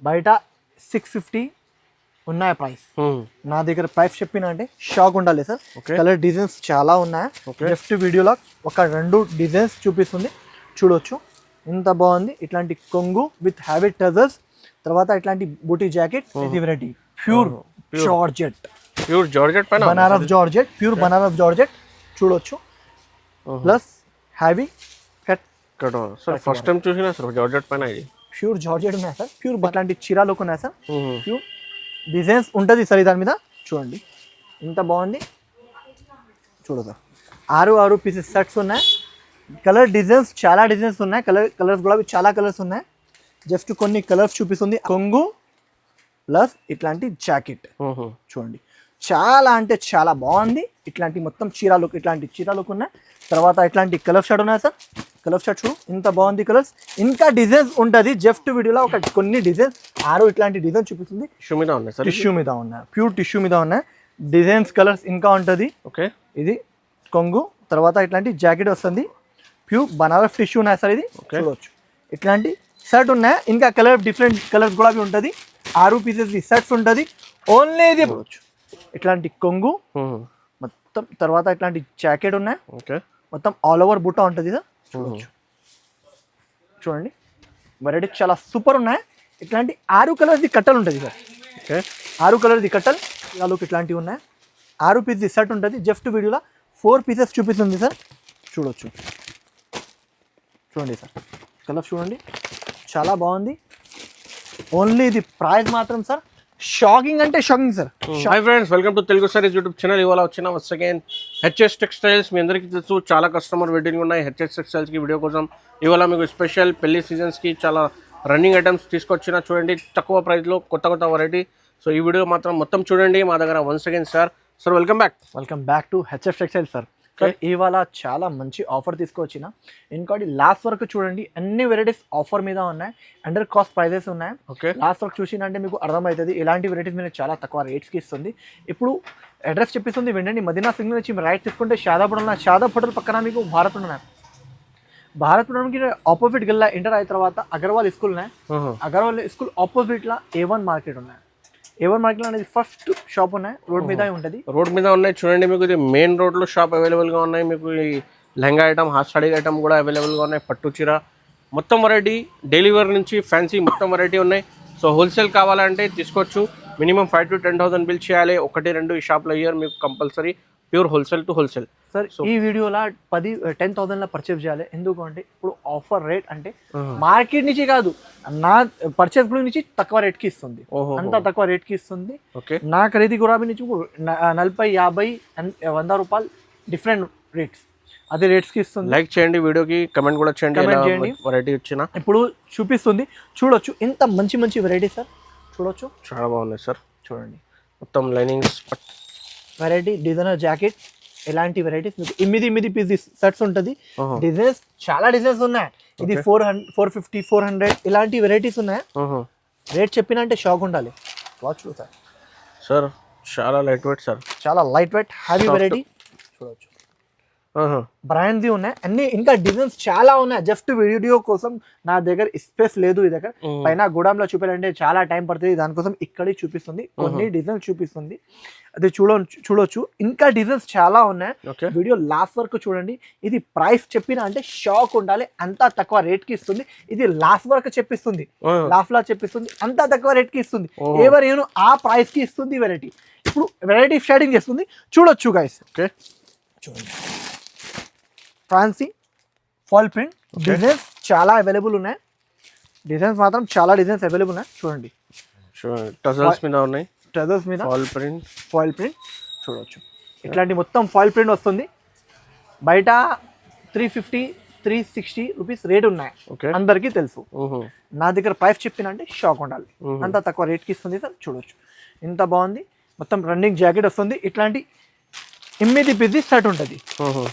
బయట 650 ఉన్నాయి ప్రైస్. నా దగ్గర ప్రైస్ చెప్పిన అంటే షాక్ ఉండాలి సార్. కలర్ డిజైన్స్ చాలా ఉన్నాయి. జస్ట్ వీడియోలో ఒక 2 డిజైన్స్ చూపిస్తుంది, చూడొచ్చు. ఇంత బాగుంది. ఇట్లాంటి కొంగు విత్ హ్యావీ టజర్స్, తర్వాత ఇట్లాంటి బూటీ జాకెట్. ఇది variety pure georgette, Banaras georgette, pure Banaras georgette చూడొచ్చు. Plus heavy cut. First time చూసినా సార్ జార్జెట్ పైన ఇది ప్యూర్ జార్జెట్ ఉన్నాయి సార్. ప్యూర్ అట్లాంటి చీరాలకు ఉన్నాయి సార్. ప్యూర్ డిజైన్స్ ఉంటుంది సార్ దాని మీద. చూడండి ఇంత బాగుంది. చూడదు 6 పీసెస్ సెట్స్ ఉన్నాయి. కలర్ డిజైన్స్ చాలా డిజైన్స్ ఉన్నాయి. కలర్స్ కూడా చాలా కలర్స్ ఉన్నాయి. జస్ట్ కొన్ని కలర్స్ చూపిస్తుంది. కొంగు ప్లస్ ఇట్లాంటి జాకెట్ చూడండి, చాలా అంటే చాలా బాగుంది. ఇట్లాంటి మొత్తం చీరాలు, ఇట్లాంటి చీరాలకు ఉన్నాయి. తర్వాత ఇట్లాంటి కలర్ షర్ట్ ఉన్నాయి సార్. కలర్ షర్ట్ చూడు ఇంత బాగుంది. కలర్స్ ఇంకా డిజైన్స్ ఉంటుంది. జస్ట్ వీడియోలో ఒక కొన్ని డిజైన్స్ 6 ఇట్లాంటి డిజైన్ చూపిస్తుంది. టిష్యూ మీద ఉన్నాయి, ప్యూర్ టిష్యూ మీద ఉన్నాయి డిజైన్స్. కలర్స్ ఇంకా ఉంటుంది. ఓకే, ఇది కొంగు, తర్వాత ఇట్లాంటి జాకెట్ వస్తుంది. ప్యూర్ బనారస్ టిష్యూ ఉన్నాయి సార్. ఇది చూడవచ్చు. ఇట్లాంటి షర్ట్ ఉన్నాయి. ఇంకా కలర్ డిఫరెంట్ కలర్స్ కూడా ఉంటుంది. 6 పీసెస్ సెట్స్ ఉంటుంది. ఓన్లీ ఇది చూడవచ్చు. ఇట్లాంటి కొంగు మొత్తం, తర్వాత ఇట్లాంటి జాకెట్ ఉన్నాయి. మొత్తం ఆల్ ఓవర్ బుట్ట ఉంటుంది సార్. చూడవచ్చు. చూడండి వెరైటీ చాలా సూపర్ ఉన్నాయి. ఇట్లాంటి 6 కలర్ది కట్టలు ఉంటుంది సార్. 6 కలర్ది కట్టలు ఇలాలోకి ఇట్లాంటివి ఉన్నాయి. 6 పీస్ సెట్ ఉంటుంది. జస్ట్ వీడియోలో 4 పీసెస్ చూపిస్తుంది సార్. చూడవచ్చు. చూడండి సార్ కలర్ చూడండి, చాలా బాగుంది. ఓన్లీ ఇది ప్రైస్ మాత్రం సార్ షాకింగ్ అంటే shocking sir. Hi friends, welcome to Telugu saris YouTube channel. ఇవాళ వచ్చిన వన్స్ అగైన్ హెచ్ఎస్ టెక్స్టైల్స్. మీ అందరికీ తెలుసు చాలా కస్టమర్ వెయిటింగ్ ఉన్నాయి హెచ్ఎస్ టెక్స్టైల్స్కి వీడియో కోసం. ఇవాళ మీకు స్పెషల్ పెళ్లి సీజన్స్కి చాలా రన్నింగ్ ఐటమ్స్ తీసుకొచ్చిన. చూడండి తక్కువ ప్రైస్లో కొత్త వెరైటీ. సో ఈ వీడియో మాత్రం మొత్తం చూడండి మా దగ్గర. Once again sir welcome back to HS textiles sir. ఇవాళ చాలా మంచి ఆఫర్ తీసుకొచ్చిన. ఇంకోటి లాస్ట్ వరకు చూడండి, అన్ని వెరైటీస్ ఆఫర్ మీద ఉన్నాయి. అండర్ కాస్ట్ ప్రైజెస్ ఉన్నాయి. లాస్ట్ వరకు చూసినంటే మీకు అర్థమవుతుంది. ఇలాంటి వెరైటీస్ మీరు చాలా తక్కువ రేట్స్కి ఇస్తుంది. ఇప్పుడు అడ్రస్ చెప్పిస్తుంది వినండి. మదీనా సిగ్నల్ నుంచి రైట్ తీసుకుంటే షాదాబ్ హోటల్ పక్కన మీకు భారత్ ఉన్నాయి. భారత్ కి ఆపోజిట్ గల్లా ఎంటర్ అయిన తర్వాత అగర్వాల్ స్కూల్ ఉన్నాయి. అగర్వాల్ స్కూల్ ఆపోజిట్ లా A1 మార్కెట్ ఉన్నాయి. A1 మార్కెట్ అనేది ఫస్ట్ షాప్ ఉన్నాయి. రోడ్ మీద ఉంటుంది. రోడ్ మీద ఉన్నాయి. చూడండి మీకు ఇది మెయిన్ రోడ్లో షాప్ అవైలబుల్గా ఉన్నాయి. మీకు ఈ lehenga item, half saree item కూడా అవైలబుల్గా ఉన్నాయి. పట్టు చీర మొత్తం వెరైటీ, డైలీ వేర్ నుంచి ఫ్యాన్సీ మొత్తం వెరైటీ ఉన్నాయి. సో హోల్సేల్ కావాలంటే తీసుకోవచ్చు. మినిమం 5,000 to 10,000 బిల్ చేయాలి. 1-2 ఈ షాప్లో ఇయర్ మీకు compulsory pure wholesale to wholesale sir. ఈ వీడియోలో 10,000 పర్చేస్ చేయాలి. ఎందుకంటే ఇప్పుడు ఆఫర్ రేట్ అంటే మార్కెట్ నుంచి కాదు, నా పర్చేస్ నుంచి తక్కువ రేట్కి ఇస్తుంది. అంత తక్కువ రేట్కి ఇస్తుంది. నా ఖరీదు గురాబీ నుంచి 40, 50, 100 రూపాయలు డిఫరెంట్ రేట్స్, అదే రేట్స్కి ఇస్తుంది. లైక్ చేయండి వీడియోకి, కమెంట్ కూడా చేయండి. వెరైటీ వచ్చిన ఇప్పుడు చూపిస్తుంది. చూడొచ్చు ఎంత మంచి వెరైటీ సార్. చూడొచ్చు చాలా బాగున్నాయి సార్. చూడండి మొత్తం లైనింగ్స్, వెరైటీ డిజైనర్ జాకెట్, ఇలాంటి వెరైటీస్ మీకు 8 పీస్ సెట్స్ ఉంటుంది. డిజైన్స్ చాలా డిజైన్స్ ఉన్నాయి. ఇది 450, 400 ఇలాంటి వెరైటీస్ ఉన్నాయి. రేట్ చెప్పినంటే షాక్ ఉండాలి. వాచ్ సార్ చాలా లైట్ వెయిట్ సార్, చాలా లైట్ వెయిట్ హ్యావీ వెరైటీ. చూడవచ్చు బ్రాండ్ది ఉన్నాయి అన్ని. ఇంకా డిజైన్స్ చాలా ఉన్నాయి. జస్ట్ వీడియో కోసం నా దగ్గర స్పేస్ లేదు. ఈ దగ్గర పైన గోడాంలో చూపాలంటే చాలా టైం పడుతుంది. దానికోసం ఇక్కడే చూపిస్తుంది, కొన్ని డిజైన్స్ చూపిస్తుంది. అది చూడొచ్చు. ఇంకా డిజైన్స్ చాలా ఉన్నాయి. వీడియో లాస్ట్ వరకు చూడండి. ఇది ప్రైస్ చెప్పిన అంటే షాక్ ఉండాలి. అంత తక్కువ రేట్ కి ఇస్తుంది. ఇది లాస్ట్ వరకు చెప్పిస్తుంది, లాస్ట్ లా చెప్పిస్తుంది. అంత తక్కువ రేట్ కి ఇస్తుంది. ఎవరేను ఆ ప్రైస్ కి ఇస్తుంది వెరైటీ. ఇప్పుడు వెరైటీ షేడింగ్ చేస్తుంది. చూడొచ్చు గైస్. చూడండి ఫ్యాన్సీ ఫాల్ ప్రింట్ డిజైన్స్ చాలా అవైలబుల్ ఉన్నాయి. డిజైన్స్ మాత్రం చాలా డిజైన్స్ అవైలబుల్ ఉన్నాయి. చూడండి టజల్స్ మీద ఉన్నాయి. టజల్స్ మీద ఫాయిల్ ప్రింట్ చూడవచ్చు. ఇట్లాంటి మొత్తం ఫాయిల్ ప్రింట్ వస్తుంది. బయట 350, 360 రూపీస్ రేట్ ఉన్నాయి. అందరికీ తెలుసు. నా దగ్గర ప్రైస్ చెప్పినంటే షాక్ ఉండాలి. అంత తక్కువ రేట్కి ఇస్తుంది సార్. చూడొచ్చు ఇంత బాగుంది. మొత్తం రన్నింగ్ జాకెట్ వస్తుంది. ఇట్లాంటి 8 పీస్ సెట్ ఉంటుంది.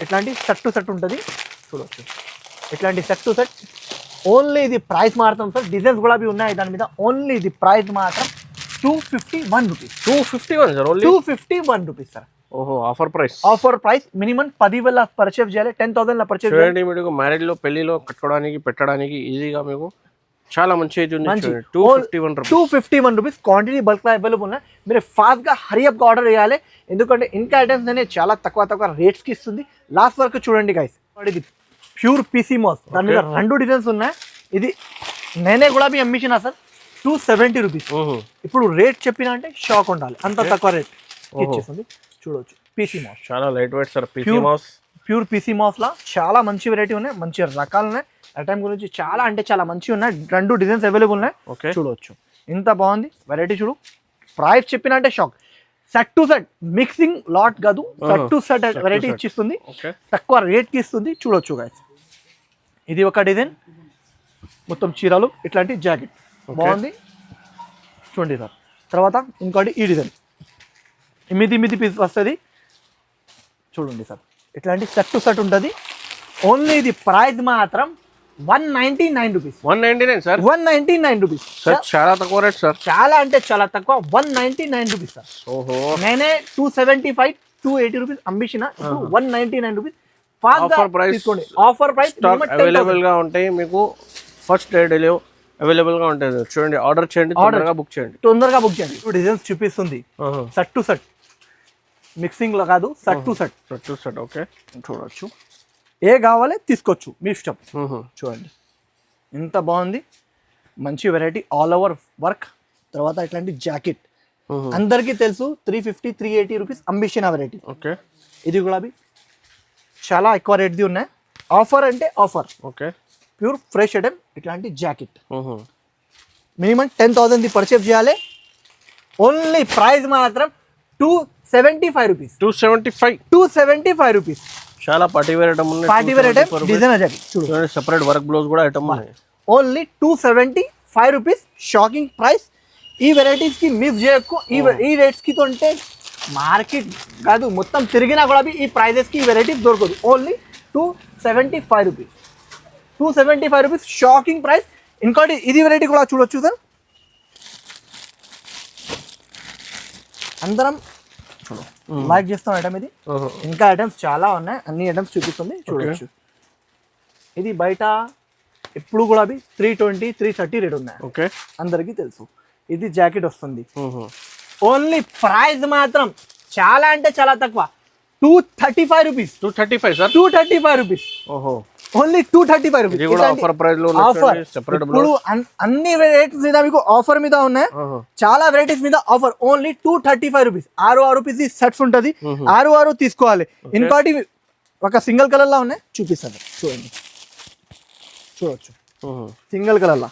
ఇట్లాంటి సెట్ ఉంటుంది. చూడవచ్చు ఇట్లాంటి సెట్ ఓన్లీ ఇది ప్రైస్ మాత్రం సార్. డిజైన్స్ కూడా ఉన్నాయి దాని మీద. ఓన్లీ ఇది ప్రైస్ మాత్రం 251 rupees. 251 rupees sir. Offer price minimum 10,000 purchase చేయాలి. 10,000 పర్చేస్ చేయాలి. మీకు మ్యారేజ్ లో, పెళ్లిలో కట్టుకోవడానికి, పెట్టడానికి ఈజీగా మీకు చాలా మంచి అయితే ఉంది చూడండి 251 రూపీస్ 251 రూపీస్ క్వాంటిటీ బల్క్ లో అవైలబుల్ ఉన్నాయి. మీరు ఫాస్ట్ గా హరియప్ గా ఆర్డర్ చేయాలి, ఎందుకంటే ఇంకా ఐటమ్స్ అనేది చాలా తక్కువ రేట్స్ కి ఇస్తుంది. లాస్ట్ వరకు చూడండి గైస్. ఇది ప్యూర్ పీసీ మాస్, దాని మీద 2 డిజైన్స్ ఉన్నాయి. ఇది నేనే కూడా మీ అమ్మించిన సార్ 270 రూపీస్. ఇప్పుడు రేట్ చెప్పిన అంటే షాక్ ఉండాలి, అంత తక్కువ రేట్ ఇచ్చేస్తుంది. చూడవచ్చు పీసీ మాస్, చాలా light weight sir. PC mass, pure PC mass లా చాలా మంచి వెరైటీ ఉన్నాయి, మంచి రకాలు ఉన్నాయి. ఐటమ్ గురించి చాలా అంటే చాలా మంచి ఉన్నాయి. 2 డిజైన్స్ అవైలబుల్ ఉన్నాయి. చూడవచ్చు ఇంత బాగుంది వెరైటీ. చూడు ప్రైస్ చెప్పిన అంటే shock. Set to set mixing lot కాదు, సెట్ టు సెట్ వెరైటీ ఇచ్చిస్తుంది, తక్కువ రేట్ కి ఇస్తుంది. చూడొచ్చు గైస్, ఇది ఒక డిజైన్, మొత్తం చీరలు ఇట్లాంటి జాకెట్ బాగుంది చూడండి సార్. తర్వాత ఇంకోటి ఈ డిజైన్ మిది పీస్ వస్తుంది చూడండి సార్. ఇట్లాంటి సెట్ టు సెట్ ఉంటుంది. ఓన్లీ ఇది ప్రైస్ మాత్రం 199 రూపీస్. 199 sir, 199 rupees sir. చాలా తక్కువ రేట్ సార్, చాలా అంటే చాలా తక్కువ. 199 రూపీస్ సార్. ఓహో, నేనే 275 280 రూపీస్ అమ్మించిన, 199 రూపీస్. ఆఫర్ ప్రైస్ తీసుకోండి, ఆఫర్ ప్రైస్ అవైలబుల్ గా ఉంటాయి మీకు. ఫస్ట్ డే డెలివరీ అవైలబుల్ గా ఉంటుంది. చూడండి ఆర్డర్ చేయండి, తొందరగా బుక్ చేయండి, తొందరగా బుక్ చేయండి. 2 డిజైన్స్ చూపిస్తుంది, సెట్ టు సెట్ మిక్సింగ్ లో కాదు, సెట్ టు సెట్. ఓకే చూడొచ్చు, ఏ కావాలి తీసుకోవచ్చు, మీ ఇష్టం. చూడండి ఎంత బాగుంది, మంచి వెరైటీ, ఆల్ ఓవర్ వర్క్. తర్వాత ఇట్లాంటి జాకెట్ అందరికీ తెలుసు 350 380 రూపీస్ అంబిషన్ వెరైటీ. ఓకే, ఇది కూడా చాలా ఎక్కువ రేట్ది ఉన్నాయి. ఆఫర్ అంటే offer. Okay, pure fresh item. ఇట్లాంటి జాకెట్ మినిమం 10,000 పర్చేస్ చేయాలి. ఓన్లీ ప్రైస్ మాత్రం 275 రూపీస్. 275 రూపీస్. చాలా పార్టీ వేర్ ఐటమ్ ఉంది. Party wear item design jacket చూడండి, సెపరేట్ వర్క్ బ్లౌజ్ కూడా ఐటమ్ ఉంది. Only 275 rupees. Shocking price. ఈ వెరైటీస్ కి మిస్ చేయకు. ఈ రేట్స్ కి అంటే మార్కెట్ కాదు, మొత్తం తిరిగినా కూడా ఈ ప్రైజెస్ కి ఈ వెరైటీస్ దొరకదు. Only 275 rupees. 275 rupees shocking price. ఇంకోటి ఇది వెరైటీ కూడా చూడొచ్చు సార్. అందరం లైక్ చేస్తాం ఐటమ్ ఇది. ఇంకా ఐటమ్స్ చాలా ఉన్నాయి, అన్ని ఐటమ్స్ చూపిస్తుంది చూడొచ్చు. ఇది బయట ఎప్పుడు కూడా 320 330 రేట్ ఉన్నాయి. ఓకే, అందరికీ తెలుసు. ఇది జాకెట్ వస్తుంది. ఓన్లీ ప్రైస్ మాత్రం చాలా అంటే చాలా తక్కువ, 235 రూపీస్. 235 sir, 235 rupees. ఓహో, ఓన్లీ 235 రూపీస్. ఇది కూడా ఆఫర్ ప్రైస్ లో ఆఫర్. ఇప్పుడు అన్ని వెరైటీస్ మీద మీకు ఆఫర్ మీద ఉన్నాయి, చాలా వెరైటీస్ మీద offer. Only 235 rupees. 6 rupees sets ఉంటుంది, 6 తీసుకోవాలి. ఇంకోటి ఒక సింగిల్ కలర్ లా ఉన్నాయి, చూపిస్తాను చూడండి. చూడొచ్చు సింగిల్ కలర్ లా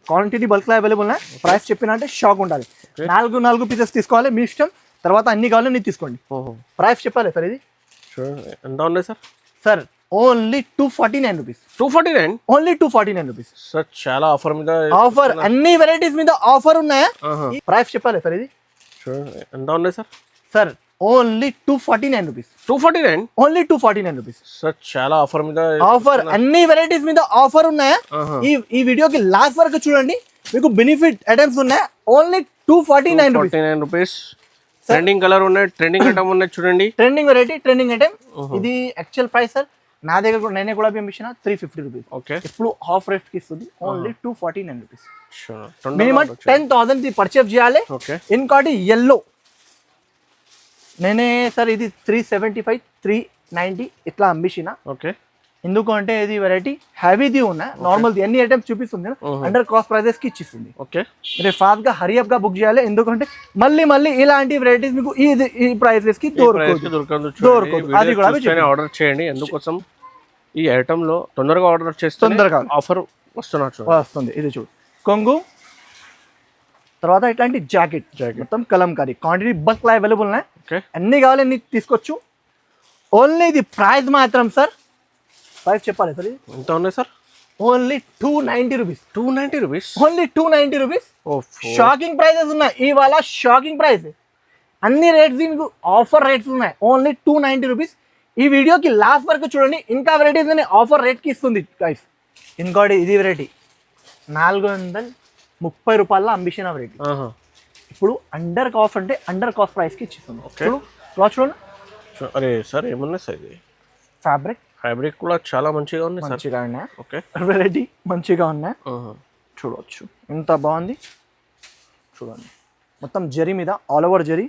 క్వాంటిటీ బల్క్ లో అవైలబుల్ ఉన్నాయి. ప్రైస్ చెప్పిన అంటే షాక్ ఉండాలి. 4 పీసెస్ తీసుకోవాలి, మీ ఇష్టం. తర్వాత అన్ని కావాలి నీ తీసుకోండి. ప్రైస్ చెప్పాలి సార్. ఇది ఎంత ఉన్నాయి sir? Sir only 249 rupees. 249? Only 249 rupees sir. చాలా ఆఫర్ మీద ఆఫర్, అన్ని వెరైటీస్ మీద ఆఫర్ ఉన్నాయా? ప్రైస్ చెప్పాలి సార్. ఇది ఎంత ఉన్నాయి sir? Sir only 249 rupees. 249? Only 249 rupees sir. చాలా ఆఫర్ మీద ఆఫర్, అన్ని వెరైటీస్ మీద ఆఫర్ ఉన్నాయా? ఈ వీడియోకి లాస్ట్ వరకు చూడండి, మీకు బెనిఫిట్ ఐటమ్స్ ఉన్నాయి. Only 249 rupees. ట్రెండింగ్ కలర్ ఉన్నాయి, ట్రెండింగ్ ఐటమ్ ఉన్నాయి చూడండి. Trending variety, trending item. ఇది యాక్చువల్ ప్రైస్ సార్, నా దగ్గర కూడా నేనే కూడా పంపించిన 350 రూపీస్. ఓకే, ఇప్పుడు హాఫ్ రేట్ కి ఇస్తుంది. Only 249 rupees. మినిమం 10,000 పర్చేస్ చేయాలి. ఇంకోటి ఎల్లో నేనే సార్, ఇది 375 390 ఇట్లా అంబిషన్. ఓకే, ఎందుకు అంటే ఇది వెరైటీ హెవీది ఉన్నాయి, నార్మల్ది అన్ని ఐటమ్స్ చూపిస్తుంది, అండర్ కాస్ట్ ప్రైజెస్ కి ఇచ్చిస్తుంది. ఓకే, మీరు ఫాస్ట్ గా హరియప్ గా బుక్ చేయాలి, ఎందుకంటే మళ్ళీ ఇలాంటి వెరైటీస్ మీకు ఈ ప్రైజెస్ కి దొరకదు. అది కూడా ఆర్డర్ చేయండి. ఎందుకోసం ఈ ఐటమ్ లో తొందరగా ఆర్డర్ చేస్తే తొందరగా ఆఫర్ వస్తుంది. ఇది చూడు కొంగు. తర్వాత ఇట్లాంటి జాకెట్ మొత్తం కలంకారీ, క్వాంటిటీ బల్క్ లా అవైలబుల్ ఉన్నాయి. అన్ని కావాలి అన్ని తీసుకోవచ్చు. ఓన్లీ ఇది ప్రైస్ మాత్రం సార్, ప్రైస్ చెప్పాలి సార్. ఎంత ఉన్నాయి sir? Only 290 rupees. 290 rupees? Only 290 rupees. Shocking prices ఉన్నాయి ఇవాళ, షాకింగ్ ప్రైస్. అన్ని రేట్స్ మీకు ఆఫర్ రేట్స్ ఉన్నాయి. Only 290 rupees. ఈ వీడియోకి లాస్ట్ వరకు చూడండి, ఇంకా వెరైటీస్ ఆఫర్ రేట్ కి ఇస్తుంది గైస్. ఇంకోటి ఇది వెరైటీ 430 రూపాయల అంబిషన్ వెరైటీ. ఇప్పుడు అండర్ కాస్ట్ అంటే అండర్ కాస్ట్ ప్రైస్ కి ఇచ్చిస్తుంది. చూడండి. అరే సార్ ఏమన్నా సార్, ఇది ఫ్యాబ్రిక్ కూడా చాలా మంచిగా ఉంది సార్. మంచిగా ఉన్నాయి. ఓకే, వెరైటీ మంచిగా ఉన్నాయి. చూడవచ్చు ఎంత బాగుంది చూడండి. మొత్తం జరీ మీద ఆల్ ఓవర్ జరీ.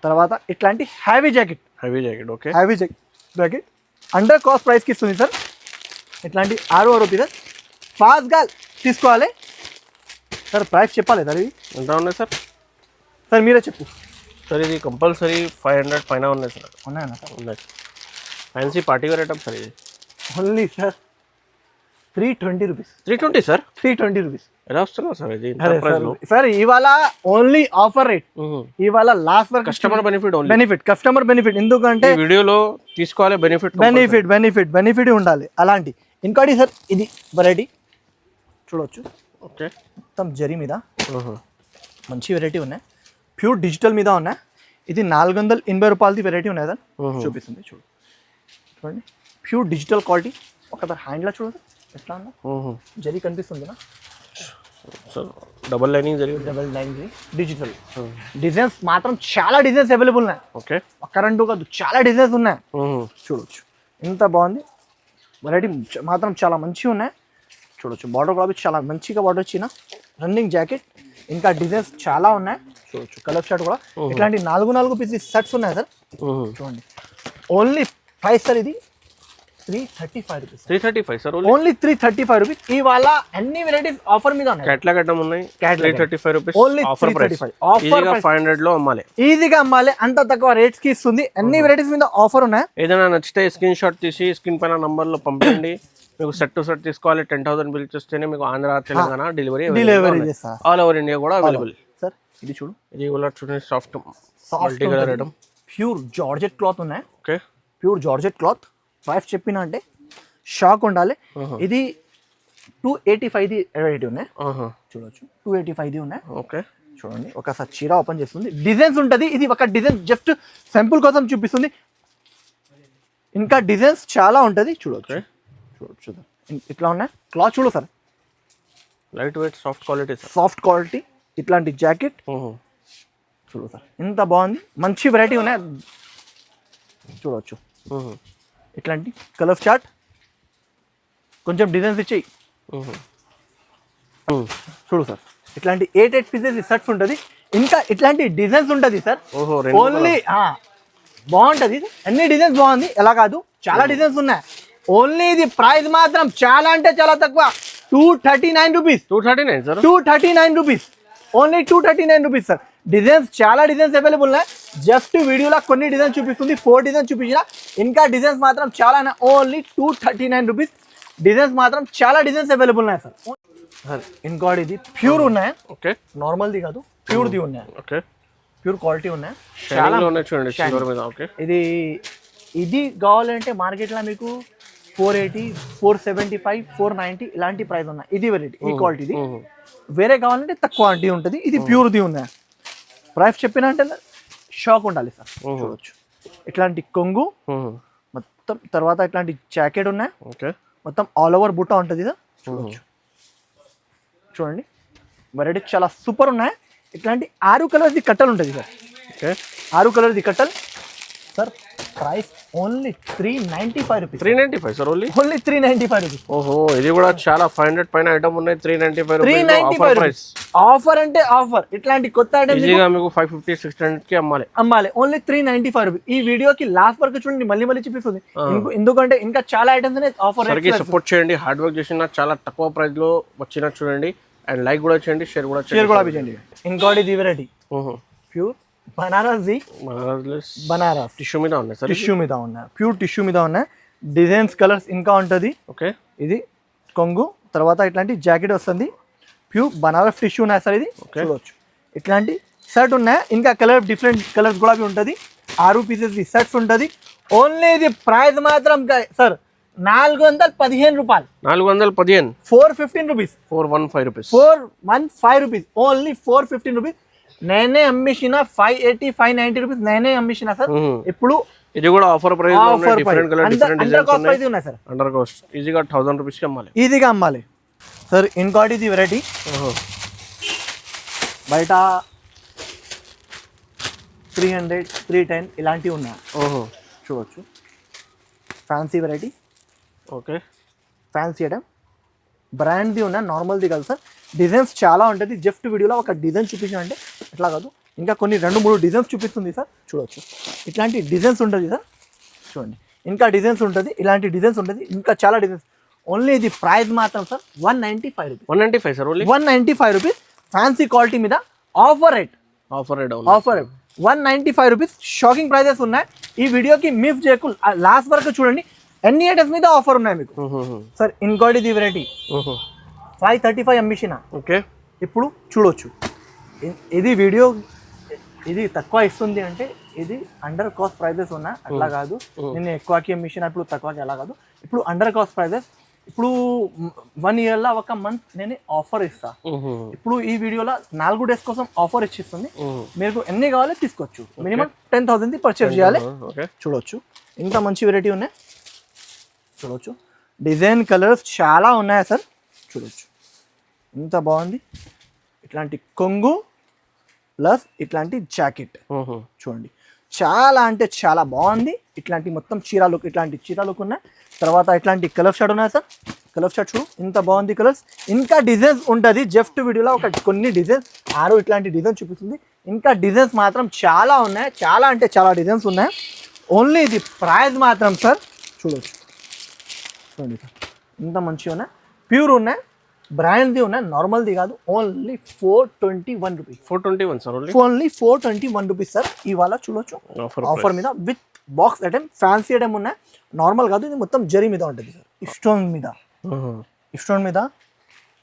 తర్వాత ఇట్లాంటి heavy jacket. Okay, heavy jacket under cost ప్రైస్కి ఇస్తుంది సార్. ఇట్లాంటి 6 రూపీస్ ఫాస్ట్గా తీసుకోవాలి సార్. ప్రైస్ చెప్పాలి సార్. ఇది ఎంత ఉన్నాయి సార్? సార్ మీరే చెప్పు సార్. ఇది కంపల్సరీ 500 పైన ఉన్నాయి సార్. ఉన్నాయన్నా సార్? ఉన్నాయి. Fancy party wear item sir. ఇది only sir 320 rupees. 320 sir? 320 rupees ఎలా వస్తున్నా సార్ ఇది? సార్ ఇవాళ ఓన్లీ ఆఫర్ రేట్. ఇవాళ లాస్ట్ వరకు కస్టమర్ కస్టమర్ బెనిఫిట్. ఎందుకంటే వీడియోలో తీసుకోవాలి బెనిఫిట్ ఉండాలి. అలాంటి ఇంకోటి సార్ ఇది వెరైటీ చూడవచ్చు. ఓకే, మొత్తం జరీ మీద మంచి వెరైటీ ఉన్నాయి. ప్యూర్ డిజిటల్ మీద ఉన్నాయి. ఇది 480 రూపాయలది వెరైటీ ఉన్నాయి సార్. చూపిస్తుంది చూడండి. Pure digital quality. ఒకసారి హ్యాండ్లో చూడండి ఎట్లా ఉందా. జరీ కనిపిస్తుంది నా డబల్ లైనింగ్ డిజిటల్. డిజైన్స్ మాత్రం చాలా డిజైన్స్ అవైలబుల్ ఉన్నాయి. ఓకే, కరెంటు కాదు, చాలా డిజైన్స్ ఉన్నాయి. చూడవచ్చు ఎంత బాగుంది. వెరైటీ మాత్రం చాలా మంచిగా ఉన్నాయి. చూడొచ్చు బార్డర్ కూడా చాలా మంచిగా బార్డర్ వచ్చిన రన్నింగ్ జాకెట్. ఇంకా డిజైన్స్ చాలా ఉన్నాయి. చూడొచ్చు కలర్ షర్ట్ కూడా. ఇట్లాంటి 4 పీసెస్ సెట్స్ ఉన్నాయి సార్. చూడండి ఓన్లీ ప్రైస్ సార్ ఇది 335 రూపీస్. 335 సార్? Only 335 rupees. ఇవాళ అన్ని వెరైటీస్ ఆఫర్ మీద ఉన్నాయి. కేటలాగ్ ఐటమ్ ఉన్నాయి. 335 రూపీస్ ఓన్లీ. Offer price. ఈజీగా 500 లో అమ్మాలి. ఈజీగా అమ్మాలి. అంత తక్కువ రేట్స్ కి ఇస్తుంది. అన్ని వెరైటీస్ మీద ఆఫర్ ఉన్నాయి. ఏదైనా నచ్చితే స్క్రీన్ షాట్ తీసి స్క్రీన్ పైన నంబర్ లో పంపించండి. మీకు సెట్ టు సెట్ తీసుకోవాలి. 10,000 బిల్ చేస్తేనే మీకు ఆంధ్ర, తెలంగాణ డెలివరీ చేస్తారు. ఆల్ ఓవర్ ఇండియా కూడా అవైలబుల్ సార్. ఇది చూడు. ఇది కూడా చూడండి soft multi colour item. Pure georgette cloth ఉన్నాయి. Okay, pure georgette cloth. Price చెప్పినా అంటే షాక్ ఉండాలి. ఇది 285 ది వెరైటీ ఉన్నాయి. చూడొచ్చు 285 ది ఉన్నాయి. ఓకే, చూడండి ఒకసారి చీర ఓపెన్ చేస్తుంది. డిజైన్స్ ఉంటుంది. ఇది ఒక డిజైన్ జస్ట్ సింపుల్ కోసం చూపిస్తుంది. ఇంకా డిజైన్స్ చాలా ఉంటుంది. చూడొచ్చు ఇట్లా ఉన్నాయి. క్లాత్ చూడు sir. Light weight soft quality. Soft quality. ఇట్లాంటి జాకెట్ చూడు సార్ ఎంత బాగుంది. మంచి వెరైటీ ఉన్నాయి. చూడవచ్చు ఇట్లాంటి కలర్ చార్ట్. కొంచెం డిజైన్స్ ఇచ్చేయి. చూడు సార్ ఇట్లాంటి 8 పీసెస్ సెట్స్ ఉంటుంది. ఇంకా ఇట్లాంటి డిజైన్స్ ఉంటుంది సార్. ఓన్లీ బాగుంటుంది. అన్ని డిజైన్స్ బాగుంది. ఎలా కాదు, చాలా డిజైన్స్ ఉన్నాయి. ఓన్లీ ఇది ప్రైస్ మాత్రం చాలా అంటే చాలా తక్కువ. 239 rupees. 239 rupees. Only 239 rupees sir. Designs చాలా డిజైన్స్ అవైలబుల్ ఉన్నాయి. జస్ట్ వీడియోలో కొన్ని డిజైన్స్ చూపిస్తుంది. 4 డిజైన్స్ చూపించిన. ఇంకా డిజైన్స్ మాత్రం చాలా ఉన్నాయి. Only 239 rupees. డిజైన్స్ మాత్రం చాలా డిజైన్స్ అవైలబుల్ ఉన్నాయి సార్. ఇంకోటి ఇది ప్యూర్ ఉన్నాయి. ఓకే, నార్మల్ది కాదు, ప్యూర్ది ఉన్నాయి. ఓకే, ప్యూర్ క్వాలిటీ ఉన్నాయి. చాలా ఉన్నాయి చూడండి సిల్వర్ మీద. ఓకే, ఇది కావాలంటే మార్కెట్లో మీకు 480, 475, 490 ఇలాంటి ప్రైస్ ఉన్నాయి. ఇది వెరైటీ ఈ క్వాలిటీది. వేరే కావాలంటే తక్కువ క్వాలిటీ ఉంటుంది. ఇది ప్యూర్ది ఉన్నాయి. ప్రైస్ చెప్పిన అంటే షాక్ ఉండాలి సార్. చూడొచ్చు ఇట్లాంటి కొంగు మొత్తం. తర్వాత ఇట్లాంటి జాకెట్ ఉన్నాయి. ఓకే, మొత్తం ఆల్ ఓవర్ బుట్ట ఉంటుంది సార్. చూడొచ్చు చూడండి వెరైటీ చాలా సూపర్ ఉన్నాయి. ఇట్లాంటి 6 కలర్ది కట్టలు ఉంటుంది సార్. ఓకే, 6 కలర్ది కట్టలు sir. Price only 395 rupees. 395 sir? Only 395 rupees. ఓహో, ఇది కూడా చాలా 500 పైన ఐటమ్ ఉన్నాయి. 395 రూపీస్. ఆఫర్ అంటే ఆఫర్. ఇట్లాంటి కొత్త ఐటమ్ ఈజీగా మీకు 550, 600 కి అమ్మాలి. Only 395 rupees. ఈ వీడియోకి లాస్ట్ వరకు చూడండి. మళ్ళీ చూపిస్తుంది. ఎందుకంటే ఇంకా చాలా ఐటమ్స్ ఉన్నాయి ఆఫర్. సపోర్ట్ చేయండి. హార్డ్ వర్క్ చేసిన చాలా తక్కువ ప్రైస్ లో వచ్చిన చూడండి. అండ్ లైక్ కూడా చేయండి, షేర్ కూడా చేయండి. ఇంకోటి ఇది వెరైటీ ప్యూర్ బనారస్ టిష్యూ మీద ఉన్నాయి సార్. టిష్యూ మీద ఉన్నాయి. ప్యూర్ టిష్యూ మీద ఉన్నాయి. డిజైన్స్ కలర్స్ ఇంకా ఉంటుంది. ఓకే, ఇది కొంగు. తర్వాత ఇట్లాంటి జాకెట్ వస్తుంది. ప్యూర్ బనారస్ టిష్యూ ఉన్నాయి సార్. ఇది చూడవచ్చు. ఇట్లాంటి షర్ట్ ఉన్నాయి. ఇంకా కలర్ డిఫరెంట్ కలర్స్ కూడా ఉంటుంది. 6 పీసెస్ సెట్స్ ఉంటుంది. ఓన్లీ ఇది ప్రైస్ మాత్రం సార్ 415 రూపాయలు. 415. 415 rupees. 415 rupees. 415 rupees. Only 415 rupees. నేనే అమ్మిసిన 580, 590 రూపీస్ నేనే అమ్మిసిన సార్. ఇప్పుడు ఇది కూడా ఆఫర్ ప్రైస్ లో ఉన్నాయి. డిఫరెంట్ కలర్ డిఫరెంట్ డిజైన్స్ ఉన్నాయి సార్. అండర్ కాస్ట్ ఈజీగా 1000 రూపీస్ కి అమ్మాలి. ఈజీగా అమ్మాలి సార్. ఇంకోటి ఇది వెరైటీ బయట 300, 310 ఇలాంటివి ఉన్నాయి. ఓహో, చూడవచ్చు. Fancy variety, okay fancy item, బ్రాండ్ది ఉన్న నార్మల్ది కాదు సార్. డిజైన్స్ చాలా ఉంటుంది. జస్ట్ వీడియోలో ఒక డిజైన్ చూపించానంటే ఇట్లా కాదు, ఇంకా కొన్ని 2-3 డిజైన్స్ చూపిస్తుంది సార్. చూడవచ్చు, ఇట్లాంటి డిజైన్స్ ఉంటుంది సార్. చూడండి, ఇంకా డిజైన్స్ ఉంటుంది, ఇలాంటి డిజైన్స్ ఉంటుంది, ఇంకా చాలా డిజైన్స్. ఓన్లీ ఇది ప్రైస్ మాత్రం sir 195 rupees. 195 sir, only 195 rupees. Fancy quality మీద offer rate, offer rate, offer 195 rupees. Shocking prices ఉన్నాయి. ఈ వీడియోకి మిస్ చేయకు, లాస్ట్ వరకు చూడండి. ఎన్ని ఐటమ్స్ మీద ఆఫర్ ఉన్నాయి మీకు సార్. ఇంకోటి ఇది వెరైటీ 535 ఎంబిషన్. ఓకే, ఇప్పుడు చూడొచ్చు, ఇది వీడియో ఇది తక్కువ ఇస్తుంది అంటే ఇది అండర్ కాస్ట్ ప్రైజెస్ ఉన్నాయి, అట్లా కాదు. నేను ఎక్కువకి ఎంబిషన్ ఇప్పుడు తక్కువకి అలా కాదు. ఇప్పుడు అండర్ కాస్ట్ ప్రైజెస్. ఇప్పుడు 1 ఇయర్లో ఒక మంత్ నేను ఆఫర్ ఇస్తా. ఇప్పుడు ఈ వీడియోలో 4 డేస్ కోసం ఆఫర్ ఇచ్చిస్తుంది. మీకు ఎన్ని కావాలో తీసుకోవచ్చు. మినిమం 10,000 పర్చేస్ చేయాలి. చూడొచ్చు, ఇంత మంచి వెరైటీ ఉన్నాయి. చూడవచ్చు, డిజైన్ కలర్స్ చాలా ఉన్నాయి సార్. చూడవచ్చు, ఇంత బాగుంది. ఇట్లాంటి కొంగు ప్లస్ ఇట్లాంటి జాకెట్ చూడండి, చాలా అంటే చాలా బాగుంది. ఇట్లాంటి మొత్తం చీర లుక్, ఇట్లాంటి చీర లుక్ ఉన్నాయి. తర్వాత ఇట్లాంటి కలర్ షర్ట్ ఉన్నాయి సార్. కలర్ షర్ట్ చూడు, ఇంత బాగుంది కలర్స్. ఇంకా డిజైన్స్ ఉంటుంది. జస్ట్ వీడియోలో ఒక కొన్ని డిజైన్స్ 6 ఇట్లాంటి డిజైన్ చూపిస్తుంది. ఇంకా డిజైన్స్ మాత్రం చాలా ఉన్నాయి, చాలా అంటే చాలా డిజైన్స్ ఉన్నాయి. ఓన్లీ ఇది ప్రైస్ మాత్రం సార్ చూడవచ్చు, చూడండి సార్, ఇంత మంచిగా ఉన్నాయి. ప్యూర్ ఉన్నాయి, బ్రాండ్ది ఉన్నాయి, నార్మల్ది కాదు. Only 421 rupees. 421 sir, only 421 rupees sir. ఇవాళ చూడొచ్చు ఆఫర్ మీద with box item. Fancy item ఉన్నాయి, నార్మల్ కాదు. ఇది మొత్తం జరీ మీద ఉంటుంది సార్, స్టోన్ మీద, స్టోన్ మీద.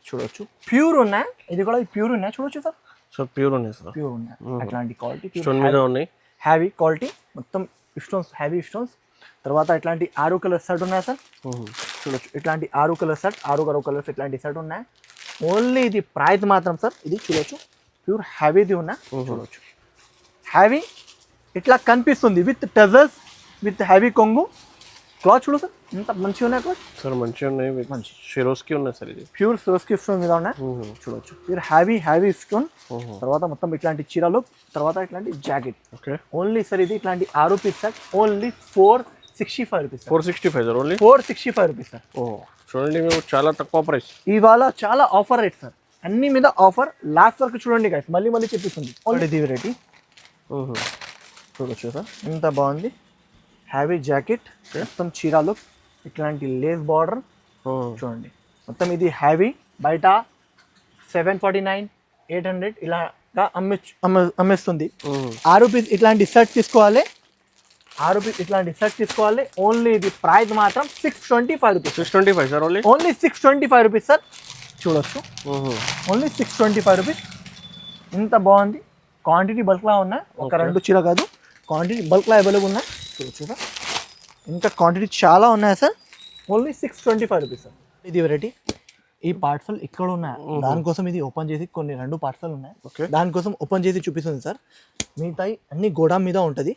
చూడొచ్చు, ప్యూర్ ఉన్నాయి. ఇది కూడా ప్యూర్ ఉన్నాయి. చూడొచ్చు సార్, సో ప్యూర్ ఉన్నాయి సార్, ప్యూర్ ఉన్నాయి. అట్లాంటి క్వాలిటీ స్టోన్ మీద ఉన్నాయి, హ్యావీ క్వాలిటీ, మొత్తం స్టోన్స్, హ్యావీ స్టోన్స్. తర్వాత ఇట్లాంటి 6 కలర్ సెట్ ఉన్నాయి సార్. చూడొచ్చు, ఇట్లాంటి 6 కలర్ సెట్, 6 కలర్స్ ఇట్లాంటి సెట్ ఉన్నాయి. ఓన్లీ ఇది ప్రైస్ మాత్రం సార్. ఇది చూడొచ్చు, ప్యూర్ హ్యావీది ఉన్నాయి. చూడొచ్చు, హ్యావీ ఇట్లా కనిపిస్తుంది విత్ టజల్స్, విత్ హ్యావీ కొంగు. క్లాత్ చూడు సార్, ఇంత మంచిగా ఉన్నాయి క్లాత్ సార్. మంచిగా ఉన్నాయి, మంచి షిరోస్కి ఉన్నాయి సార్. ఇది ప్యూర్ షిరోస్కి స్టోన్ మీద ఉన్నాయి. చూడొచ్చు, ప్యూర్ హ్యావీ స్టోన్. తర్వాత మొత్తం ఇట్లాంటి చీరలు, తర్వాత ఇట్లాంటి జాకెట్. ఓకే, ఓన్లీ సార్ ఇది ఇట్లాంటి 6 piece sir. Only 465 rupees. 465 sir, only 465 rupees sir. చూడండి, మేము చాలా తక్కువ ప్రైస్. ఇవాళ చాలా ఆఫర్ రేట్ సార్, అన్ని మీద ఆఫర్. లాస్ట్ వరకు చూడండి గైస్, మళ్ళీ చెప్పిస్తుంది. ఓన్లీ ఇది వెరైటీ చూడొచ్చు సార్, ఇంత బాగుంది. హ్యావీ జాకెట్, మొత్తం చీరాలు, ఇట్లాంటి లేస్ బార్డర్. చూడండి, మొత్తం ఇది హ్యావీ. బయట 749, 800 ఇలాగా అమ్మేస్తుంది. 6 పీస్ ఇట్లాంటి సెట్ తీసుకోవాలి. 6 పీస్ ఇట్లాంటి సెట్ తీసుకోవాలి. ఓన్లీ ఇది ప్రైస్ మాత్రం 625 rupees. 625 sir, only 625 rupees sir. చూడొచ్చు, ఓన్లీ 625 రూపీస్. ఇంత బాగుంది. క్వాంటిటీ బల్క్లా ఉన్నాయి, ఒక 2 చీర కాదు, క్వాంటిటీ బల్క్లా అవైలబుల్ ఉన్నాయి. చూడొచ్చు సార్, ఇంకా క్వాంటిటీ చాలా ఉన్నాయి సార్. Only 625 rupees sir. ఇది వెరైటీ. ఈ పార్సల్ ఇక్కడ ఉన్నాయి, దానికోసం ఇది ఓపెన్ చేసి కొన్ని 2 పార్సల్ ఉన్నాయి, దానికోసం ఓపెన్ చేసి చూపిస్తుంది సార్. మిగతాయి అన్ని గోడాం మీద ఉంటుంది.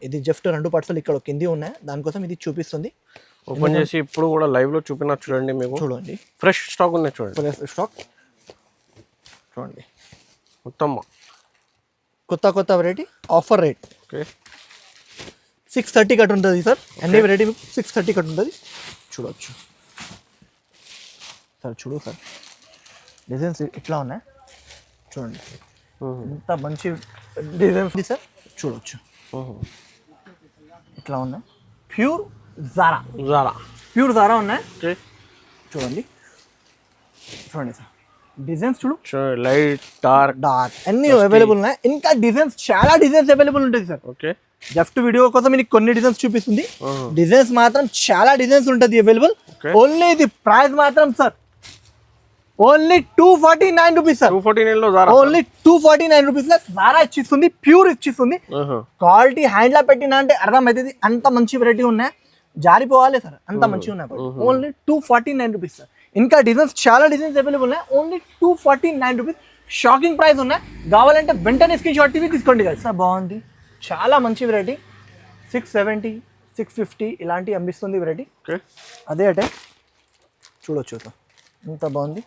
ఇది జస్ట్ 2 పార్సల్ ఇక్కడ కింది ఉన్నాయి, దానికోసం ఇది చూపిస్తుంది. ఓపెన్ చేసి ఇప్పుడు కూడా లైవ్ లో చూపినా చూడండి. మీకు చూడండి, ఫ్రెష్ స్టాక్ ఉన్నాయి. చూడండి, ఫ్రెష్ స్టాక్ చూడండి. మొత్తం కొత్త variety, offer rate. Okay, 630 cut ఉంటుంది సార్. అన్ని వెరైటీ 630 కట్ ఉంటుంది. చూడవచ్చు సార్, చూడు సార్, డిజైన్స్ ఇట్లా ఉన్నాయి. చూడండి, ఇంత మంచి డిజైన్స్ సార్. చూడవచ్చు, ఇట్లా ఉన్నాయి. ప్యూర్ జారా ఉన్నాయి. చూడండి సార్, డిజైన్స్ చూడు, లైట్ డార్క్ అన్ని అవైలబుల్ ఉన్నాయి. ఇంకా డిజైన్స్ చాలా డిజైన్స్ అవైలబుల్ ఉంటుంది సార్. ఓకే, జస్ట్ వీడియో కోసం మీకు కొన్ని డిజైన్స్ చూపిస్తుంది. డిజైన్స్ మాత్రం చాలా డిజైన్స్ ఉంటుంది అవైలబుల్. ఓన్లీ ఇది ప్రైస్ మాత్రం సార్ ఓన్లీ 249 రూపీస్ సార్. 249 లో జారా, ఓన్లీ 249 రూపీస్ లో జారా ఇచ్చిస్తుంది, ప్యూర్ ఇచ్చిస్తుంది. క్వాలిటీ హ్యాండ్ లో పెట్టినా అంటే అర్థమవుతుంది. అంత మంచి వెరైటీ ఉన్నాయి, జారిపోవాలి సార్, అంత మంచిగా ఉన్నాయి. Only 249 rupees sir. ఇంకా డిజైన్స్ చాలా డిజైన్స్ అవైలబుల్ ఉన్నాయి. Only 249 rupees. షాకింగ్ ప్రైస్ ఉన్నాయి. కావాలంటే వెంటనే స్క్రీన్ షాట్ టీవీ తీసుకోండి కదా సార్. బాగుంది, చాలా మంచి వెరైటీ. 670, 650 ఇలాంటివి అమ్మిస్తుంది వెరైటీ. అదే అంటే చూడొచ్చు సార్, ఇంత బాగుంది.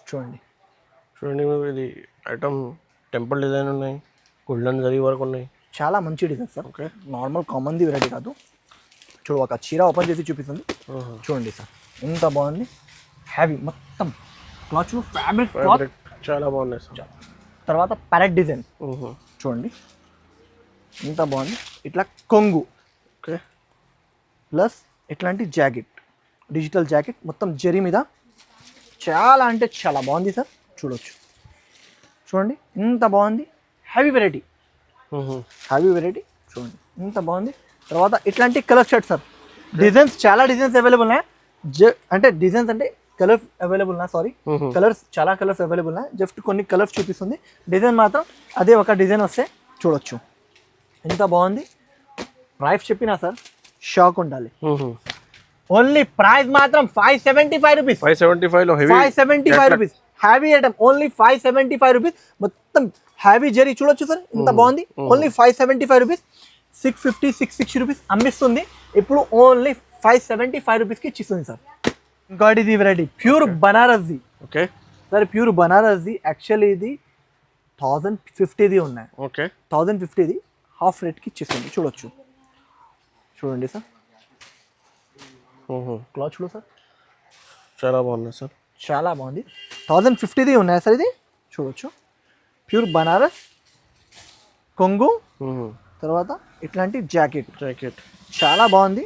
చూడండి, ఇది ఐటమ్ టెంపుల్ డిజైన్ ఉన్నాయి, గోల్డెన్ జరీ వరకు ఉన్నాయి. చాలా మంచి డిజైన్ సార్. ఓకే, నార్మల్ కామన్ది వెరైటీ కాదు. చూడు ఒక చీర ఓపెన్ చేసి చూపిస్తుంది చూడండి సార్, ఎంత బాగుంది. హ్యావీ మొత్తం క్లాత్ చూడు, ఫ్యాబ్రిక్ క్లాత్ చాలా బాగున్నాయి సార్. తర్వాత ప్యారెట్ డిజైన్ చూడండి ఎంత బాగుంది. ఇట్లా కొంగు ఓకే ప్లస్ ఇట్లాంటి జాకెట్, డిజిటల్ జాకెట్ మొత్తం జరీ మీద చాలా అంటే చాలా బాగుంది సార్. చూడొచ్చు చూడండి ఎంత బాగుంది. హ్యావీ వెరైటీ, హ్యావీ వెరైటీ చూడండి ఎంత బాగుంది. తర్వాత ఇట్లాంటి కలర్ షర్ట్ సార్, డిజైన్స్ చాలా డిజైన్స్ అవైలబుల్ ఉన్నాయి. అంటే డిజైన్స్ అంటే కలర్స్ అవైలబుల్ ఉన్నాయి, సారీ కలర్స్ చాలా కలర్స్ అవైలబుల్ ఉన్నాయి. జస్ట్ కొన్ని కలర్స్ చూపిస్తుంది, డిజైన్ మాత్రం అదే ఒక డిజైన్ వస్తే చూడొచ్చు ఎంత బాగుంది. ప్రైస్ చెప్పినా సార్ షాక్ ఉండాలి. ఓన్లీ ప్రైస్ మాత్రం 575 rupees. 575 rupees heavy item, only 575 rupees. మొత్తం హ్యావీ జరీ చూడొచ్చు సార్ ఎంత బాగుంది. Only 575 rupees. 650 660 రూపీస్ అమ్మిస్తుంది, ఇప్పుడు ఓన్లీ 575 రూపీస్కి ఇచ్చిస్తుంది సార్. ఇంకోటి ఇది వెరైటీ ప్యూర్ బనారస్ది. ఓకే సార్ ప్యూర్ బనారస్ది యాక్చువల్లీ ఇది 1050ది ఉన్నాయి. ఓకే 1050ది హాఫ్ రేట్కి ఇచ్చిస్తుంది చూడొచ్చు. చూడండి సార్ క్లాత్ చూడు సార్ చాలా బాగున్నాయి సార్, చాలా బాగుంది. 1050ది ఉన్నాయి సార్, ఇది చూడొచ్చు. ప్యూర్ బనారస్ కొంగు, తర్వాత ఇట్లాంటి జాకెట్ చాలా బాగుంది.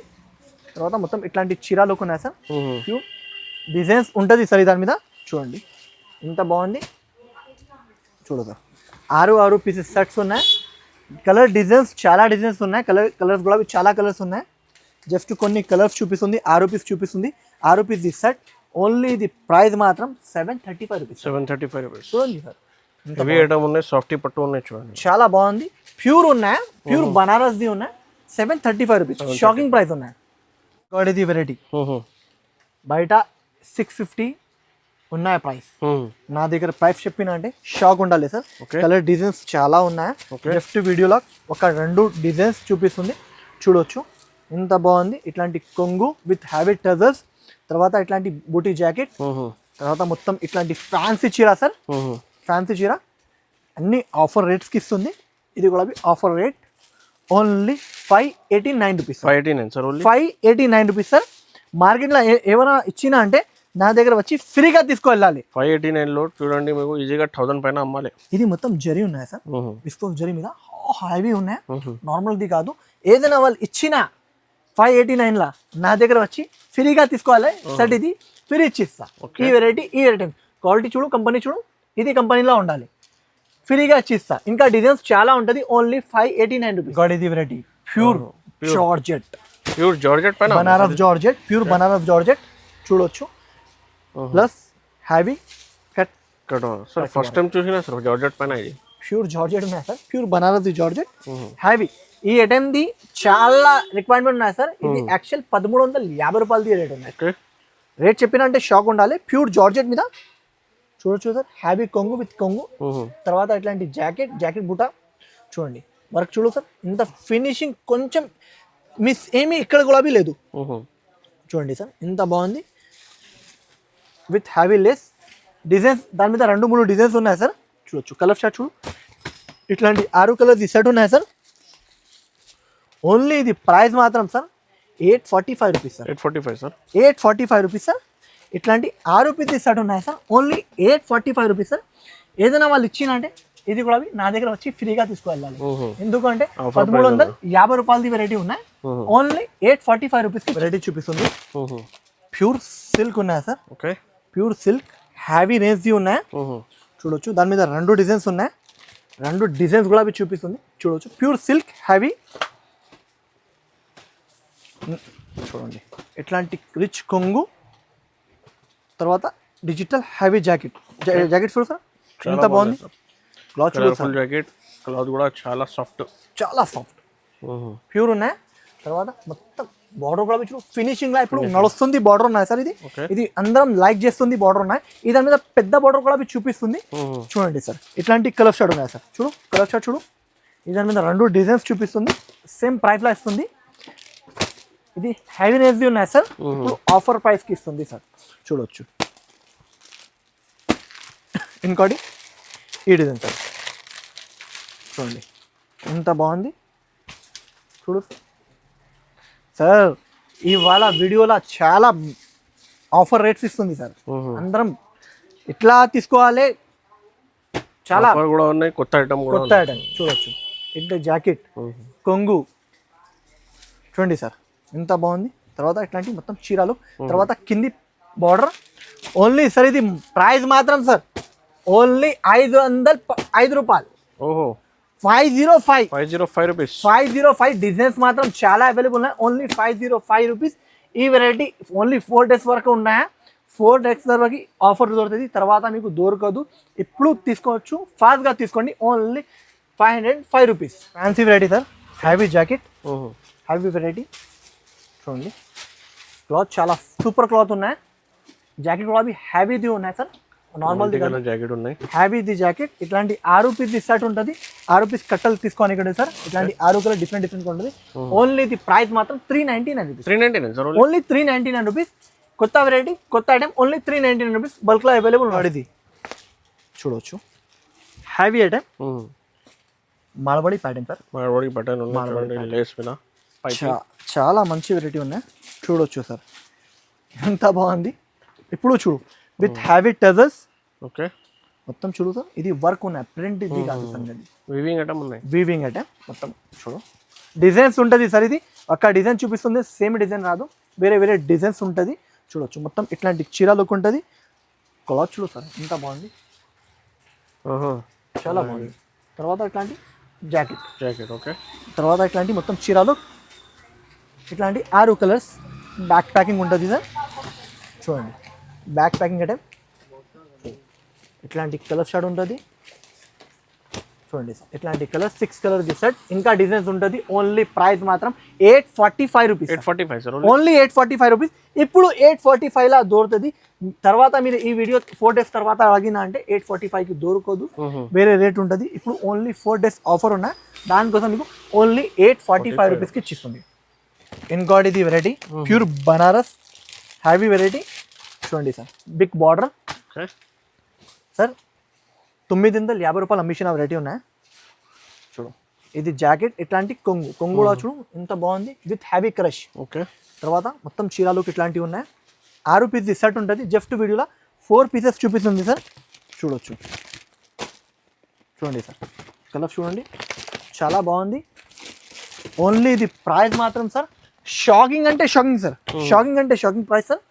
తర్వాత మొత్తం ఇట్లాంటి చీరా లుక్ ఉన్నాయి సార్. ప్యూర్ డిజైన్స్ ఉంటుంది సార్ దాని మీద చూడండి ఎంత బాగుంది. చూడు సార్ 6 పీసెస్ సెట్స్ ఉన్నాయి. కలర్ డిజైన్స్ చాలా డిజైన్స్ ఉన్నాయి. కలర్స్ కూడా చాలా కలర్స్ ఉన్నాయి. జస్ట్ కొన్ని కలర్స్ చూపిస్తుంది, 6 పీస్ చూపిస్తుంది. 6 పీస్ ది సెట్. ఓన్లీ ఇది ప్రైస్ మాత్రం 735 రూపీస్. 735 రూపీస్ చూడండి సార్ హెవీ ఐటమ్ ఉన్నాయి, సాఫ్టీ పట్టు ఉన్నాయి చూడండి చాలా బాగుంది. ప్యూర్ ఉన్నాయి, ప్యూర్ బనారస్ది ఉన్నాయి. 735 రూపీస్ షాకింగ్ ప్రైస్ ఉన్నాయి. ఇది వెరైటీ బయట 650 ఉన్నాయి ప్రైస్, నా దగ్గర ప్రైస్ చెప్పిన అంటే షాక్ ఉండాలి సార్. కలర్ డిజైన్స్ చాలా ఉన్నాయి. జస్ట్ వీడియోలో ఒక 2 డిజైన్స్ చూపిస్తుంది చూడొచ్చు ఎంత బాగుంది. ఇట్లాంటి కొంగు విత్ హ్యావీ టజర్స్, తర్వాత ఇట్లాంటి బూటీ జాకెట్, తర్వాత మొత్తం ఇట్లాంటి ఫ్యాన్సీ చీర సార్. ఫ్యాన్సీ చీర అన్ని ఆఫర్ రేట్స్కి ఇస్తుంది. ఇది కూడా offer rate only 589 rupees. 589 rupees sir. మార్కెట్లో ఏమైనా ఇచ్చినా అంటే నా దగ్గర వచ్చి ఫ్రీగా తీసుకువెళ్ళాలి. 589లో చూడండి మీకు ఈజీగా 1000 పైన అమ్మాలి. ఇది మొత్తం జరీ ఉన్నాయి సార్, విస్కోస్ జరీ మీద హెవీ ఉన్నాయి, నార్మల్ది కాదు. ఏదైనా వాళ్ళు ఇచ్చినా 589లా నా దగ్గర వచ్చి ఫ్రీగా తీసుకోవాలి సార్. ఇది ఫ్రీ ఇచ్చిస్తా. ఈ వెరైటీ క్వాలిటీ చూడు, కంపెనీ చూడు, ఇది కంపెనీలో ఉండాలి, ఫ్రీగా ఇచ్చిస్తా. ఇంకా డిజైన్స్ చాలా ఉంటుంది. Only 589 rupees. ఇది వెరైటీ ప్యూర్ జార్జెట్, పైన Banaras georgette, pure Banaras georgette చూడొచ్చు. Plus heavy cut sir. First time చూసినా సార్ జార్జెట్ పైన ఇది ప్యూర్ జార్జెట్ ఉన్నాయి sir. Pure Banaras georgette heavy. ఈ ఐటమ్ది చాలా రిక్వైర్మెంట్ ఉన్నాయి సార్. ఇది యాక్చువల్ 1350 రూపాయలది రేట్ ఉన్నాయి. రేట్ చెప్పినా అంటే షాక్ ఉండాలి. ప్యూర్ జార్జెట్ మీద చూడొచ్చు సార్. హ్యావీ కొంగు విత్ కొంగు, తర్వాత ఇట్లాంటి జాకెట్ బుట్ట చూడండి. వర్క్ చూడు సార్ ఇంత ఫినిషింగ్, కొంచెం మిస్ ఏమీ ఇక్కడ కూడా లేదు. చూడండి సార్ ఎంత బాగుంది. విత్ హ్యావీ లెస్ డిజైన్స్, దాని మీద 2-3 డిజైన్స్ ఉన్నాయి సార్. చూడొచ్చు కలర్ షార్ట్ చూడు, ఇట్లాంటి 6 కలర్స్ సెట్ ఉన్నాయి సార్. ఓన్లీ ఇది ప్రైస్ మాత్రం sir 845 rupees sir. 845 rupees sir. ఇట్లాంటి 6 పీస్ సెట్ ఉన్నాయి సార్. Only 845 rupees sir. ఏదైనా వాళ్ళు ఇచ్చినా అంటే ఇది కూడా నా దగ్గర వచ్చి ఫ్రీగా తీసుకువెళ్ళాలి. ఎందుకంటే 1350 రూపాయలది వెరైటీ ఉన్నాయి. ఓన్లీ 845 రూపీస్కి వెరైటీ చూపిస్తుంది. ప్యూర్ సిల్క్ ఉన్నాయి సార్. ప్యూర్ సిల్క్ హ్యావీ రేంజ్ది ఉన్నాయి చూడొచ్చు. దాని మీద 2 డిజైన్స్ ఉన్నాయి. 2 డిజైన్స్ కూడా చూపిస్తుంది చూడొచ్చు. ప్యూర్ సిల్క్ హ్యావీ చూడండి. ఇట్లాంటి రిచ్ కొంగు, తర్వాత డిజిటల్ హ్యావీ జాకెట్ చూడు సార్ ఎంత బాగుంది. క్లాత్ జాకెట్, క్లాత్ కూడా చాలా సాఫ్ట్ ప్యూర్ ఉన్నాయి. తర్వాత మొత్తం బార్డర్ కూడా చూడు, ఫినిషింగ్ లా ఇప్పుడు నడుస్తుంది బార్డర్ ఉన్నాయి సార్. ఇది అందరం లైక్ చేస్తుంది బార్డర్ ఉన్నాయి. ఇది దాని మీద పెద్ద బార్డర్ కూడా చూపిస్తుంది చూడండి సార్. ఇట్లాంటి కలర్ షార్ట్ ఉన్నాయి సార్. చూడు కలర్ షార్ట్ చూడు, ఇది దాని మీద 2 డిజైన్స్ చూపిస్తుంది. సేమ్ ప్రైస్ లా ఇస్తుంది. ఇది హెవీ రేంజ్ది ఉన్నాయి సార్. ఇప్పుడు ఆఫర్ ప్రైస్కి ఇస్తుంది సార్ చూడొచ్చు. ఇంకోటి ఈ డిజైన్ సార్ చూడండి ఎంత బాగుంది. చూడు సార్ ఇవాళ వీడియోలో చాలా ఆఫర్ రేట్స్ ఇస్తుంది సార్. అందరం ఇట్లా తీసుకోవాలి. చాలా ఆఫర్ కూడా ఉన్నాయి, కొత్త ఐటమ్ కూడా కొత్త ఐటమ్ చూడొచ్చు. ఇట్లా జాకెట్ కొంగు చూడండి సార్ ఎంత బాగుంది. తర్వాత ఇట్లాంటి మొత్తం చీరలు, తర్వాత కింది బార్డర్. ఓన్లీ సార్ ఇది ప్రైస్ మాత్రం సార్ ఓన్లీ 505 రూపాయలు. ఓహో 505 505 రూపీస్. 505 డిజైన్స్ మాత్రం చాలా అవైలబుల్ ఉన్నాయి. Only 505 rupees. ఈ వెరైటీ ఓన్లీ 4 డేస్ వరకు ఉన్నాయా, 4 డేస్ వరకు ఆఫర్ దొరుకుతుంది. తర్వాత మీకు దొరకదు. ఇప్పుడు తీసుకోవచ్చు, ఫాస్ట్గా తీసుకోండి. Only 505 rupees. Fancy variety sir, heavy jacket, heavy variety చూడండి. క్లాత్ చాలా సూపర్ క్లాత్ ఉన్నాయి. జాకెట్ కూడా హ్యావీది ఉన్నాయి సార్. నార్మల్ జాకెట్ ఉన్నాయి, హ్యావీది జాకెట్. ఇట్లాంటి 6 పీస్ సెట్ ఉంటుంది. 6 పీస్ కట్టలు తీసుకోని ఇక్కడ సార్. ఇట్లాంటి 6 కలర్ డిఫరెంట్ ఉంటుంది. ఓన్లీ ఇది ప్రైస్ మాత్రం 399 రూపీస్. 399 sir, only 399 rupees. కొత్త వెరైటీ, కొత్త ఐటమ్, ఓన్లీ 399 రూపీస్. బల్క్లో అవైలబుల్ వాడిది చూడవచ్చు. హ్యావీ ఐటమ్, మాల్బడి ప్యాటర్న్ సార్. మాల్బడి ప్యాటర్న్ ఉన్నాయి, లేస్ మీద చాలా మంచి వెరైటీ ఉన్నాయి చూడొచ్చు సార్. ఎంత బాగుంది. ఇప్పుడు చూడు విత్ హ్యావీ టజల్స్. ఓకే మొత్తం చూడు సార్. ఇది వర్క్ ఉన్నాయి, ప్రింట్ ఇది కాదు సార్. వీవింగ్ ఐటమ్ ఉన్నాయి, వీవింగ్ ఐటమ్ మొత్తం చూడు. డిజైన్స్ ఉంటుంది సార్. ఇది ఒక డిజైన్ చూపిస్తుంది, సేమ్ డిజైన్ రాదు, వేరే వేరే డిజైన్స్ ఉంటుంది చూడొచ్చు. మొత్తం ఇట్లాంటి చీర లుక్ ఉంటుంది. క్లాత్ చూడు సార్ ఎంత బాగుంది, చాలా బాగుంది. తర్వాత ఇట్లాంటి జాకెట్. ఓకే. తర్వాత ఇట్లాంటి మొత్తం చీరలు, ఇట్లాంటి 6 కలర్స్. బ్యాక్ ప్యాకింగ్ ఉంటుంది సార్ చూడండి. బ్యాక్ ప్యాకింగ్ ఐటమ్ ఇట్లాంటి కలర్ షార్ట్ ఉంటుంది చూడండి సార్. ఇట్లాంటి కలర్ 6 కలర్ సెట్. ఇంకా డిజైన్స్ ఉంటుంది. ఓన్లీ ప్రైస్ మాత్రం 845 రూపీస్. 845 sir, only 845 rupees. ఇప్పుడు 845 లా దొరుకుతుంది. తర్వాత మీరు ఈ వీడియో 4 డేస్ తర్వాత అడిగినా అంటే 845కి దొరకదు, వేరే రేట్ ఉంటుంది. ఇప్పుడు ఓన్లీ 4 డేస్ ఆఫర్ ఉన్నాయి, దానికోసం మీకు ఓన్లీ 845 రూపీస్కి ఇచ్చిస్తుంది. ఇంకోటి ఇది variety pure Banaras heavy variety చూడండి సార్. Big border sir. 950 రూపాయలు అమ్మిషన్ వెరైటీ ఉన్నాయి చూడు. ఇది జాకెట్. ఇట్లాంటి కొంగు కూడా చూడు ఎంత బాగుంది, విత్ హ్యావీ క్రష్. ఓకే. తర్వాత మొత్తం చీరాలు ఇట్లాంటివి ఉన్నాయి. 6 పీస్ సెట్ ఉంటుంది. జస్ట్ వీడియోలో 4 పీసెస్ చూపిస్తుంది సార్ చూడొచ్చు. చూడండి సార్ కలర్ చూడండి చాలా బాగుంది. ఓన్లీ ఇది ప్రైస్ మాత్రం సార్ షాకింగ్ అంటే షాకింగ్ సార్. షాకింగ్ అంటే షాకింగ్ ప్రైస్ సార్.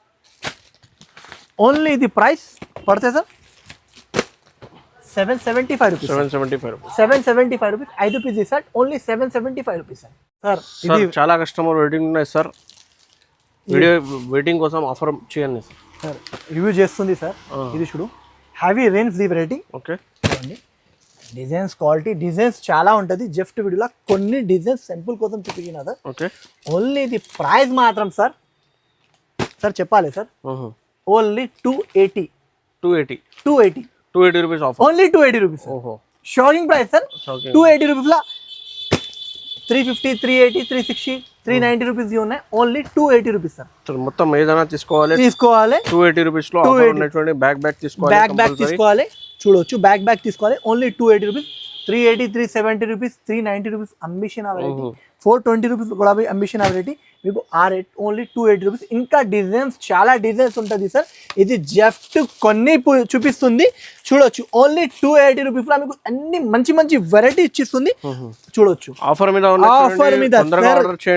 ఓన్లీ ఇది ప్రైస్ పడితే sir 775 rupees. 775 rupees. 5 piece set only 775 rupees sir. Sir ఇది చాలా కస్టమర్ వెయిటింగ్ ఉన్నాయి సార్. వీడియో వెయిటింగ్ కోసం ఆఫర్ చేయండి సార్. రివ్యూ చేస్తుంది సార్. ఇది చూడు heavy range the variety. Okay చూడండి డిజైన్స్, క్వాలిటీ డిజైన్స్ చాలా ఉంటుంది. జస్ట్ వీడియోలో కొన్ని డిజైన్స్ సింపుల్ కోసం చూపించిన సార్. ఓకే. ఓన్లీ ఇది ప్రైస్ మాత్రం సార్ చెప్పాలి sir only 280 rupees offer. Only 280 rupees. ఓహో షాకింగ్ ప్రైస్ సార్. 280 రూపీస్లో 350, 380, 360, 390 రూపీస్ ఉన్నాయి. Only 280 rupees sir. మొత్తం ఏదైనా తీసుకోవాలి 280 రూపీస్ లో ఉన్నటువంటి బ్యాక్ తీసుకోవాలి చూడొచ్చు. బ్యాక్ తీసుకోవాలి ఓన్లీ 280 రూపీస్. 380, 370 రూపీస్, 390 రూపీస్ అమ్మిషన్ వెరైటీ. 420 రూపీస్ కూడా అమ్మిషన్ వెరైటీ. మీకు ఆ రేట్ ఓన్లీ 280 రూపీస్. ఇంకా డిజైన్స్ చాలా డిజైన్స్ ఉంటుంది సార్. ఇది జస్ట్ కొన్ని చూపిస్తుంది చూడొచ్చు. ఓన్లీ 280 రూపీస్లో మీకు అన్ని మంచి మంచి వెరైటీ ఇచ్చిస్తుంది చూడొచ్చు. ఆఫర్ మీద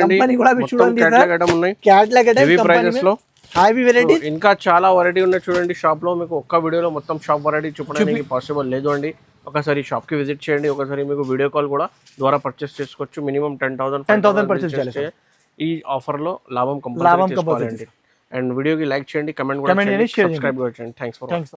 కంపెనీ కూడా చూడండి క్యాట్లాగ్ ఐటమ్ హ్యావీ వెరైటీ. ఇంకా చాలా వెరైటీ ఉన్నాయి చూడండి. షాప్ లో మీకు ఒక్క వీడియోలో మొత్తం షాప్ వెరైటీ చూపడానికి పాసిబుల్ లేదు అండి. ఒకసారి షాప్ కి విజిట్ చేయండి. ఒకసారి మీకు వీడియో కాల్ కూడా ద్వారా పర్చేస్ చేసుకోవచ్చు. మినిమం 10,000 పర్చేస్ చేయాలి. ఈ ఆఫర్ లో లాభం కంపల్సరీ. అండ్ వీడియోకి లైక్ చేయండి, కమెంట్ కూడా చేయండి, సబ్స్క్రైబ్ కూడా చేయండి. Thanks for watching.